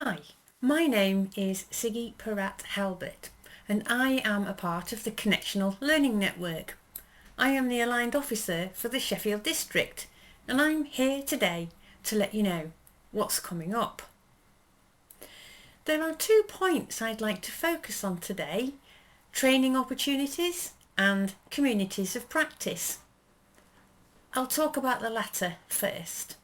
Hi, my name is Siggy Parratt-Halbert and I am a part of the Connectional Learning Network. I am the Aligned Officer for the Sheffield District and I'm here today to let you know what's coming up. There are 2 points I'd like to focus on today: training opportunities and communities of practice. I'll talk about the latter first.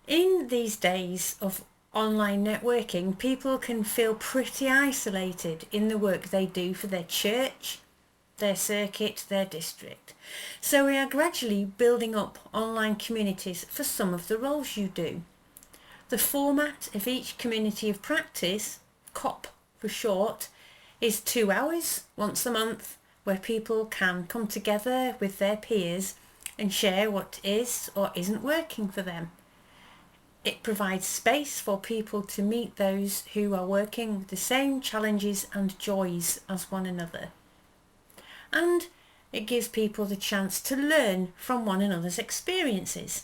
In these days of online networking, people can feel pretty isolated in the work they do for their church, their circuit, their district. So we are gradually building up online communities for some of the roles you do. The format of each community of practice, COP for short, is 2 hours once a month where people can come together with their peers and share what is or isn't working for them. It provides space for people to meet those who are working with the same challenges and joys as one another. And it gives people the chance to learn from one another's experiences.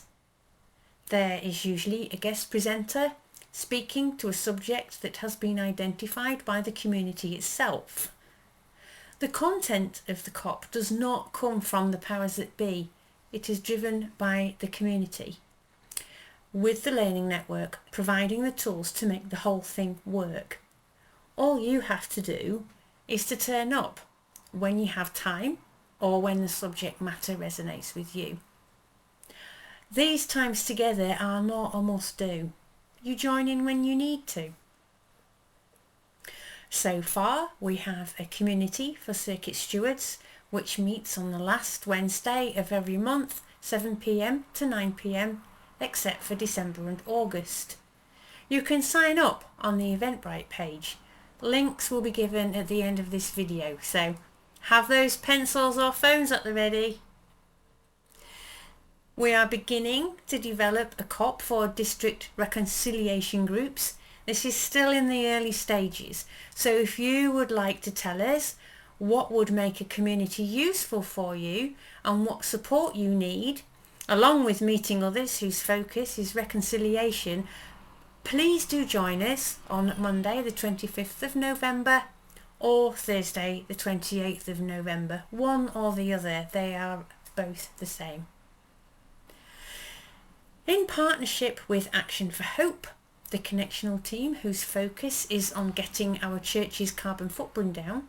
There is usually a guest presenter speaking to a subject that has been identified by the community itself. The content of the COP does not come from the powers that be. It is driven by the community, with the Learning Network providing the tools to make the whole thing work. All you have to do is to turn up when you have time or when the subject matter resonates with you. These times together are not a must-do. You join in when you need to. So far, we have a community for circuit stewards which meets on the last Wednesday of every month, 7 p.m. to 9 p.m, except for December and August. You can sign up on the Eventbrite page. Links will be given at the end of this video, so have those pencils or phones at the ready. We are beginning to develop a COP for district reconciliation groups. This is still in the early stages, so if you would like to tell us what would make a community useful for you and what support you need, along with meeting others whose focus is reconciliation, please do join us on Monday the 25th of November or Thursday the 28th of November. One or the other, they are both the same. In partnership with Action for Hope, the connectional team whose focus is on getting our church's carbon footprint down,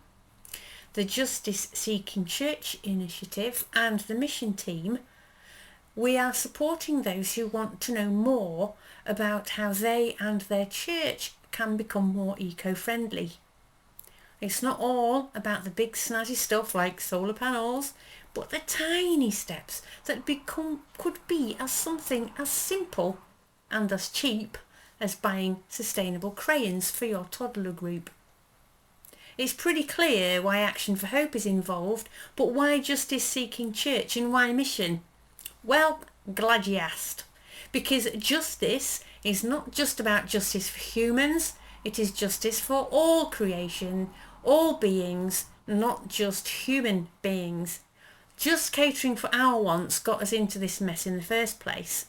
the Justice Seeking Church initiative and the mission team, we are supporting those who want to know more about how they and their church can become more eco-friendly. It's not all about the big snazzy stuff like solar panels, but the tiny steps that could be as something as simple and as cheap as buying sustainable crayons for your toddler group. It's pretty clear why Action for Hope is involved, but why Justice Seeking Church and why Mission? Well, glad you asked. Because justice is not just about justice for humans, it is justice for all creation, all beings, not just human beings. Just catering for our wants got us into this mess in the first place.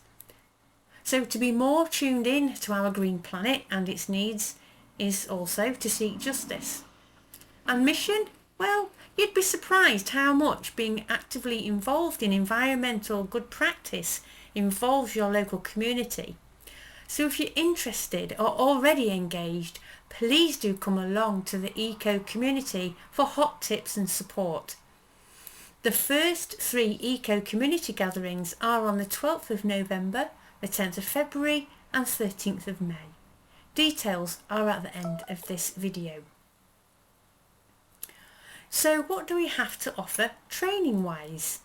So to be more tuned in to our green planet and its needs is also to seek justice. And mission? Well, you'd be surprised how much being actively involved in environmental good practice involves your local community. So if you're interested or already engaged, please do come along to the Eco community for hot tips and support. The first 3 Eco community gatherings are on the 12th of November, the 10th of February and 13th of May. Details are at the end of this video. So what do we have to offer training wise?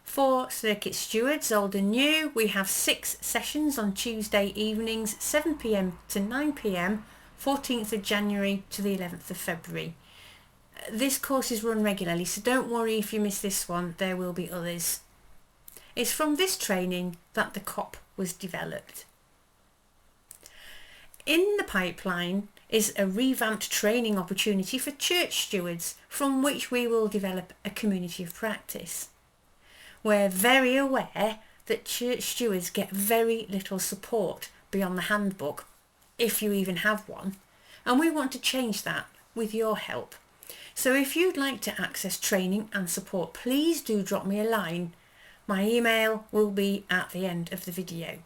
For circuit stewards, old and new, we have 6 sessions on Tuesday evenings, 7 p.m. to 9 p.m, 14th of January to the 11th of February. This course is run regularly, so don't worry if you miss this one, there will be others. It's from this training that the COP was developed. In the pipeline is a revamped training opportunity for church stewards, from which we will develop a community of practice. We're very aware that church stewards get very little support beyond the handbook, if you even have one, and we want to change that with your help. So if you'd like to access training and support, please do drop me a line. My email will be at the end of the video.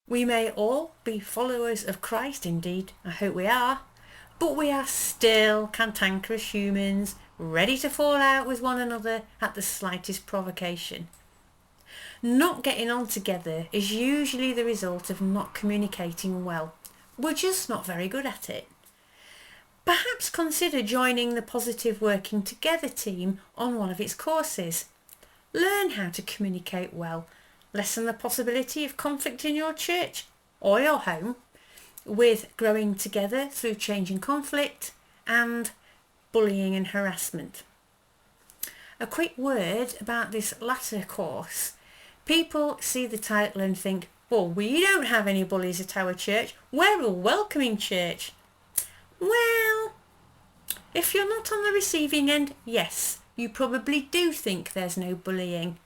We may all be followers of Christ, indeed, I hope we are, but we are still cantankerous humans, ready to fall out with one another at the slightest provocation. Not getting on together is usually the result of not communicating well. We're just not very good at it. Perhaps consider joining the Positive Working Together team on one of its courses. Learn how to communicate well, lessen the possibility of conflict in your church or your home, with growing together through change and conflict and bullying and harassment. A quick word about this latter course. People see the title and think, well, we don't have any bullies at our church, we're a welcoming church. Well, if you're not on the receiving end, yes, you probably do think there's no bullying.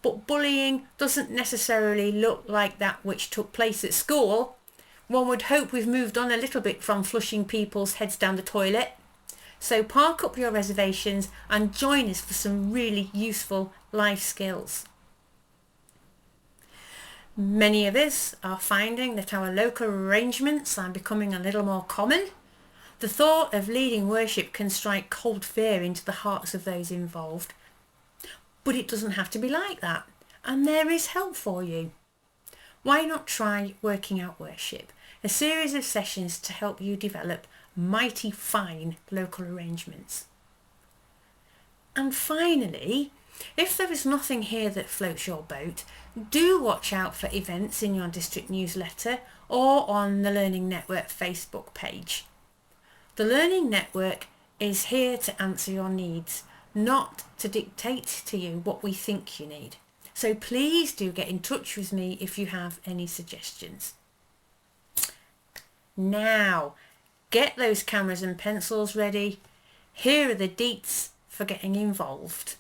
But bullying doesn't necessarily look like that which took place at school. One would hope we've moved on a little bit from flushing people's heads down the toilet. So park up your reservations and join us for some really useful life skills. Many of us are finding that our local arrangements are becoming a little more common. The thought of leading worship can strike cold fear into the hearts of those involved. But it doesn't have to be like that, and there is help for you. Why not try Working Out Worship, a series of sessions to help you develop mighty fine local arrangements. And finally, if there is nothing here that floats your boat, do watch out for events in your district newsletter or on the Learning Network Facebook page. The Learning Network is here to answer your needs, not to dictate to you what we think you need. So please do get in touch with me if you have any suggestions. Now, get those cameras and pencils ready. Here are the deets for getting involved.